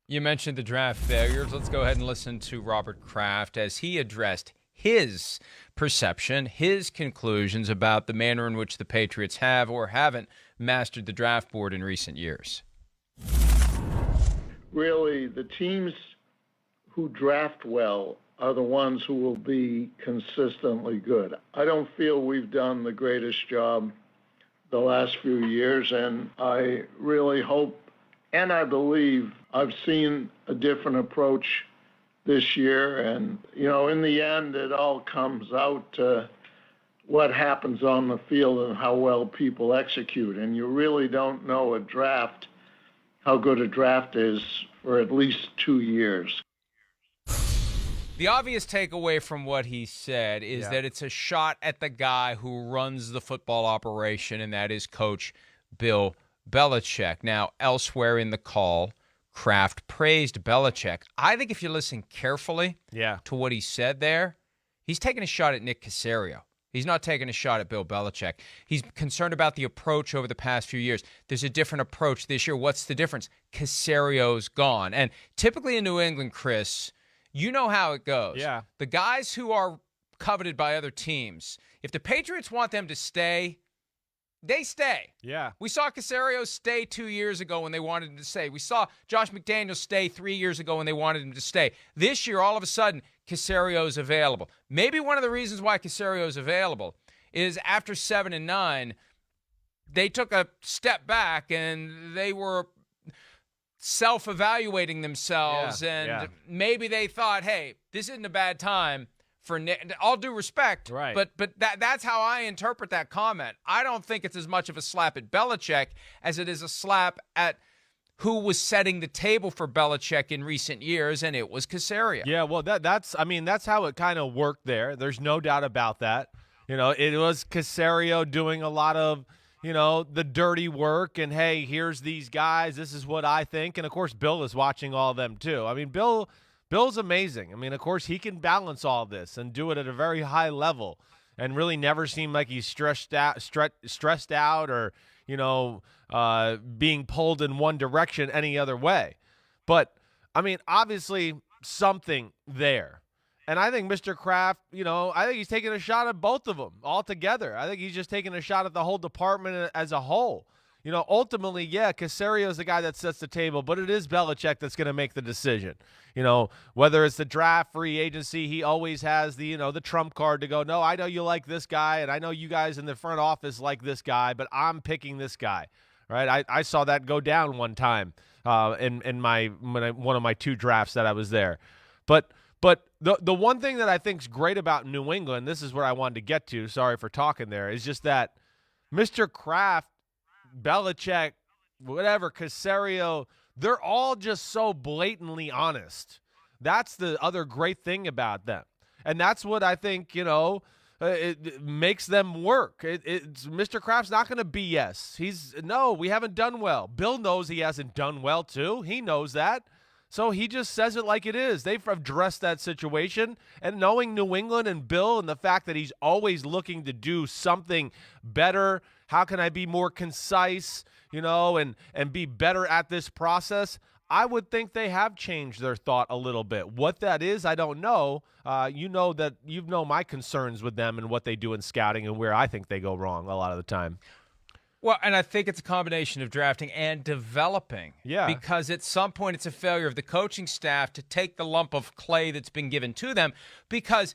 You mentioned the draft failures. Let's go ahead and listen to Robert Kraft as he addressed his perception, his conclusions about the manner in which the Patriots have or haven't mastered the draft board in recent years. Really, the teams who draft well are the ones who will be consistently good. I don't feel we've done the greatest job the last few years, and I really hope and I believe I've seen a different approach this year. And, in the end, it all comes out to what happens on the field and how well people execute. And you really don't know how good a draft is for at least 2 years. The obvious takeaway from what he said is that it's a shot at the guy who runs the football operation, and that is Coach Bill Belichick. Now, elsewhere in the call, Kraft praised Belichick. I think if you listen carefully to what he said there, he's taking a shot at Nick Caserio. He's not taking a shot at Bill Belichick. He's concerned about the approach over the past few years. There's a different approach this year. What's the difference? Caserio's gone. And typically in New England, Chris, you know how it goes. Yeah. The guys who are coveted by other teams, if the Patriots want them to stay, they stay. Yeah. We saw Caserio stay 2 years ago when they wanted him to stay. We saw Josh McDaniels stay 3 years ago when they wanted him to stay. This year, all of a sudden, Caserio's available. Maybe one of the reasons why Caserio's available is after 7 and 9, they took a step back and they were self-evaluating themselves, maybe they thought, hey, this isn't a bad time for Nick. All due respect, right. but that's how I interpret that comment. I don't think it's as much of a slap at Belichick as it is a slap at who was setting the table for Belichick in recent years, and it was Caserio. Yeah, well, that's how it kind of worked there. There's no doubt about that. It was Caserio doing a lot of, the dirty work, and, hey, here's these guys. This is what I think. And, of course, Bill is watching all of them, too. I mean, Bill's amazing. I mean, of course, he can balance all this and do it at a very high level and really never seem like he's stressed out or, being pulled in one direction any other way. But, I mean, obviously something there. And I think Mr. Kraft, I think he's taking a shot at both of them altogether. I think he's just taking a shot at the whole department as a whole. Ultimately, Caserio is the guy that sets the table, but it is Belichick that's going to make the decision. Whether it's the draft, free agency, he always has the trump card to go, no, I know you like this guy, and I know you guys in the front office like this guy, but I'm picking this guy, right? I saw that go down one time in one of my 2 drafts that I was there. But the one thing that I think is great about New England, this is where I wanted to get to, sorry for talking there, is just that Mr. Kraft, Belichick, whatever, Caserio, they're all just so blatantly honest. That's the other great thing about them. And that's what I think, it makes them work. It's Mr. Kraft's not going to BS. No, we haven't done well. Bill knows he hasn't done well, too. He knows that. So he just says it like it is. They've addressed that situation. And knowing New England and Bill and the fact that he's always looking to do something better, how can I be more concise, and be better at this process, I would think they have changed their thought a little bit. What that is, I don't know. You know my concerns with them and what they do in scouting and where I think they go wrong a lot of the time. Well, and I think it's a combination of drafting and developing. Yeah. Because at some point it's a failure of the coaching staff to take the lump of clay that's been given to them. Because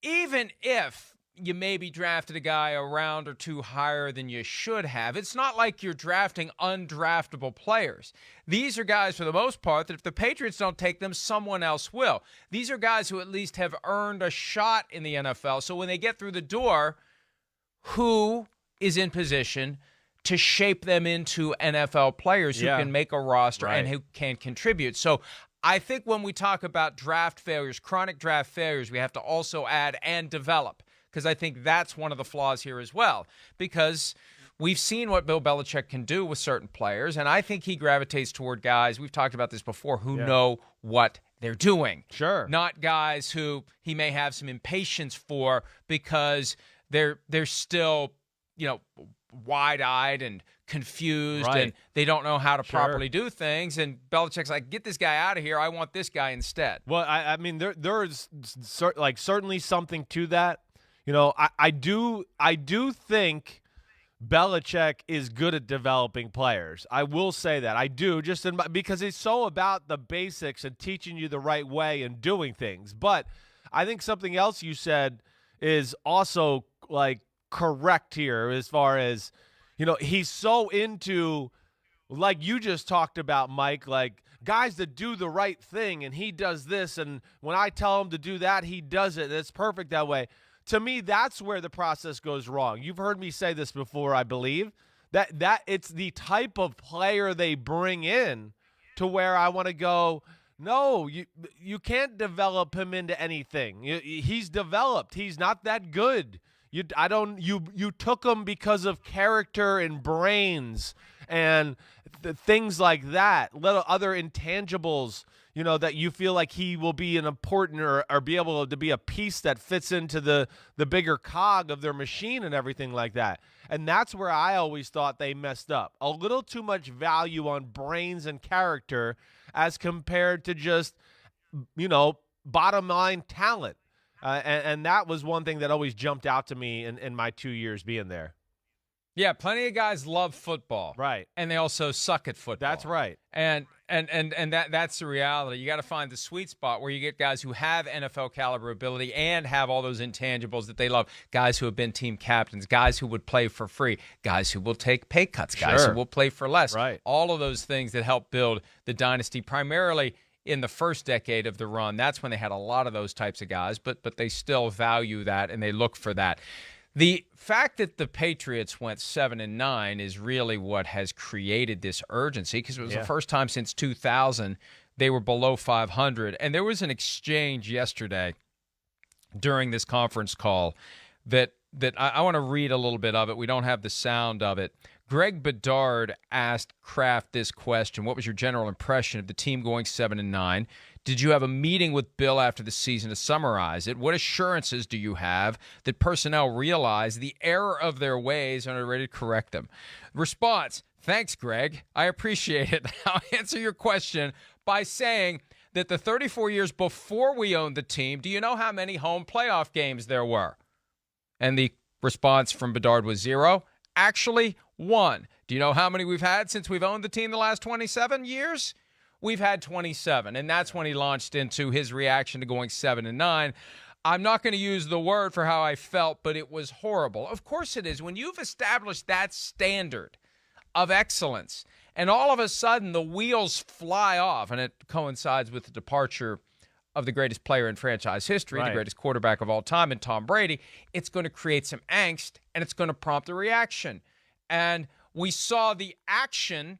even if you maybe drafted a guy a round or 2 higher than you should have, it's not like you're drafting undraftable players. These are guys, for the most part, that if the Patriots don't take them, someone else will. These are guys who at least have earned a shot in the NFL. So when they get through the door, who is in position to shape them into NFL players who can make a roster and who can contribute? So I think when we talk about draft failures, chronic draft failures, we have to also add and develop, because I think that's one of the flaws here as well, because we've seen what Bill Belichick can do with certain players, and I think he gravitates toward guys, we've talked about this before, who know what they're doing. Sure. Not guys who he may have some impatience for because they're still, wide-eyed and confused Right. and they don't know how to Sure. properly do things. And Belichick's like, get this guy out of here. I want this guy instead. Well, I mean, there's certainly something to that. I do think Belichick is good at developing players. I will say that. I do, because he's so about the basics and teaching you the right way and doing things. But I think something else you said is also correct here as far as, he's so into, like you just talked about, Mike, like guys that do the right thing, and he does this, and when I tell him to do that, he does it. It's perfect that way. To me, that's where the process goes wrong. You've heard me say this before, I believe, that it's the type of player they bring in to where I want to go, no, you can't develop him into anything. He's developed. He's not that good. You took him because of character and brains and things like that, little other intangibles, that you feel like he will be an important or be able to be a piece that fits into the bigger cog of their machine and everything like that. And that's where I always thought they messed up. A little too much value on brains and character as compared to just, bottom line talent. And that was one thing that always jumped out to me in my 2 years being there. Yeah, plenty of guys love football. Right. And they also suck at football. That's right. And that's the reality. You got to find the sweet spot where you get guys who have NFL caliber ability and have all those intangibles that they love. Guys who have been team captains, guys who would play for free, guys who will take pay cuts, guys who will play for less. Right. All of those things that help build the dynasty primarily in the first decade of the run. That's when they had a lot of those types of guys, but they still value that and they look for that. The fact that the Patriots went 7-9 is really what has created this urgency, because it was the first time since 2000 they were below 500. And there was an exchange yesterday during this conference call that I want to read a little bit of it. We don't have the sound of it. Greg Bedard asked Kraft this question: what was your general impression of the team going 7-9? Did you have a meeting with Bill after the season to summarize it? What assurances do you have that personnel realize the error of their ways and are ready to correct them? Response: thanks, Greg. I appreciate it. I'll answer your question by saying that the 34 years before we owned the team, do you know how many home playoff games there were? And the response from Bedard was 0. Actually, 1. Do you know how many we've had since we've owned the team the last 27 years? We've had 27, and that's when he launched into his reaction to going 7-9. I'm not going to use the word for how I felt, but it was horrible. Of course it is. When you've established that standard of excellence, and all of a sudden the wheels fly off, and it coincides with the departure of the greatest player in franchise history, the greatest quarterback of all time, and Tom Brady, it's going to create some angst, and it's going to prompt a reaction. And we saw the action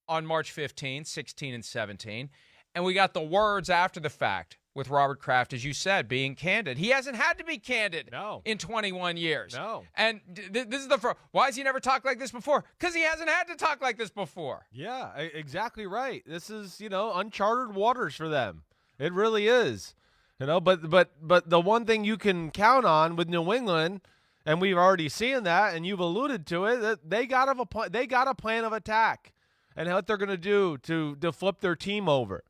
on March 15, 16, and 17, and we got the words after the fact with Robert Kraft, as you said, being candid. He hasn't had to be candid in 21 years. No. And this is the first. Why has he never talked like this before? Because he hasn't had to talk like this before. Yeah, exactly right. This is, uncharted waters for them. It really is. But the one thing you can count on with New England, and we've already seen that, and you've alluded to it, that they got a plan of attack and what they're going to do to flip their team over.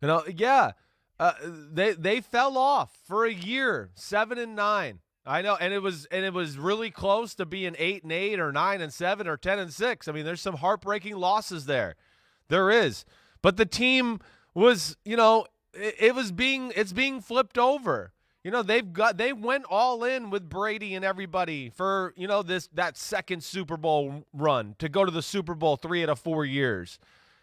They fell off for a year, 7-9. I know, and it was really close to being 8-8 or 9-7 or 10-6. I mean, there's some heartbreaking losses there. There is, but the team was, it's being flipped over. They went all in with Brady and everybody for, that second Super Bowl run to go to the Super Bowl 3 out of 4 years.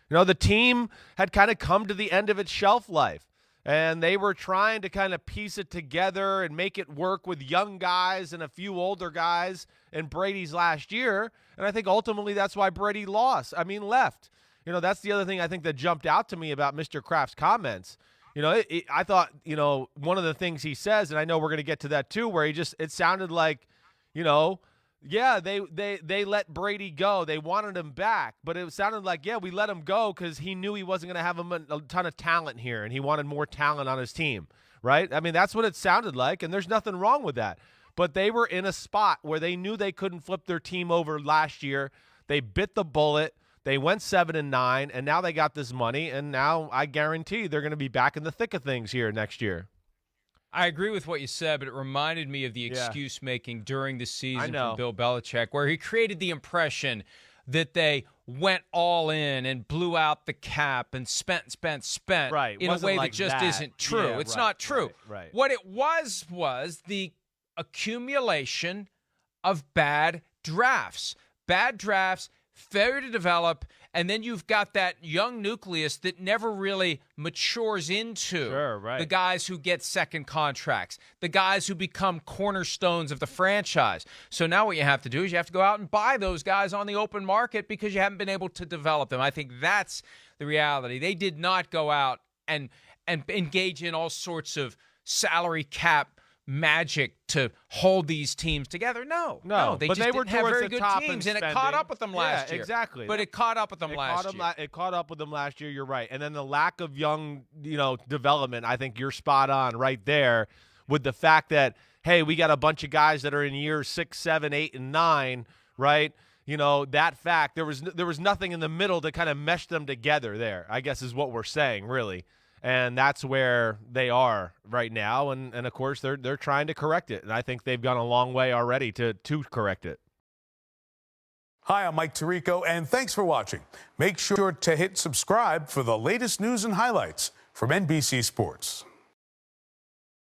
The team had kind of come to the end of its shelf life, and they were trying to kind of piece it together and make it work with young guys and a few older guys in Brady's last year. And I think ultimately that's why Brady left. That's the other thing I think that jumped out to me about Mr. Kraft's comments. I thought, one of the things he says, and I know we're going to get to that too, where it sounded like, they let Brady go. They wanted him back, but it sounded like, we let him go because he knew he wasn't going to have a ton of talent here, and he wanted more talent on his team, right? I mean, that's what it sounded like, and there's nothing wrong with that. But they were in a spot where they knew they couldn't flip their team over last year. They bit the bullet. They went 7-9, and now they got this money, and now I guarantee they're going to be back in the thick of things here next year. I agree with what you said, but it reminded me of the excuse making during the season from Bill Belichick, where he created the impression that they went all in and blew out the cap and spent in a way that just isn't true. Yeah, it's not true. Right. What it was the accumulation of bad drafts, failure to develop, and then you've got that young nucleus that never really matures into the guys who get second contracts, the guys who become cornerstones of the franchise. So now what you have to do is you have to go out and buy those guys on the open market because you haven't been able to develop them. I think that's the reality. They did not go out and engage in all sorts of salary cap magic to hold these teams together. No, they just didn't have very good teams, and it caught up with them last year. Exactly. But it caught up with them last year. It caught up with them last year. You're right. And then the lack of young, development. I think you're spot on right there with the fact that, hey, we got a bunch of guys that are in years 6, 7, 8, and 9, right? That fact there was nothing in the middle to kind of mesh them together. There, I guess, is what we're saying, really. And that's where they are right now. And of course, they're trying to correct it. And I think they've gone a long way already to correct it. Hi, I'm Mike Tirico, and thanks for watching. Make sure to hit subscribe for the latest news and highlights from NBC Sports.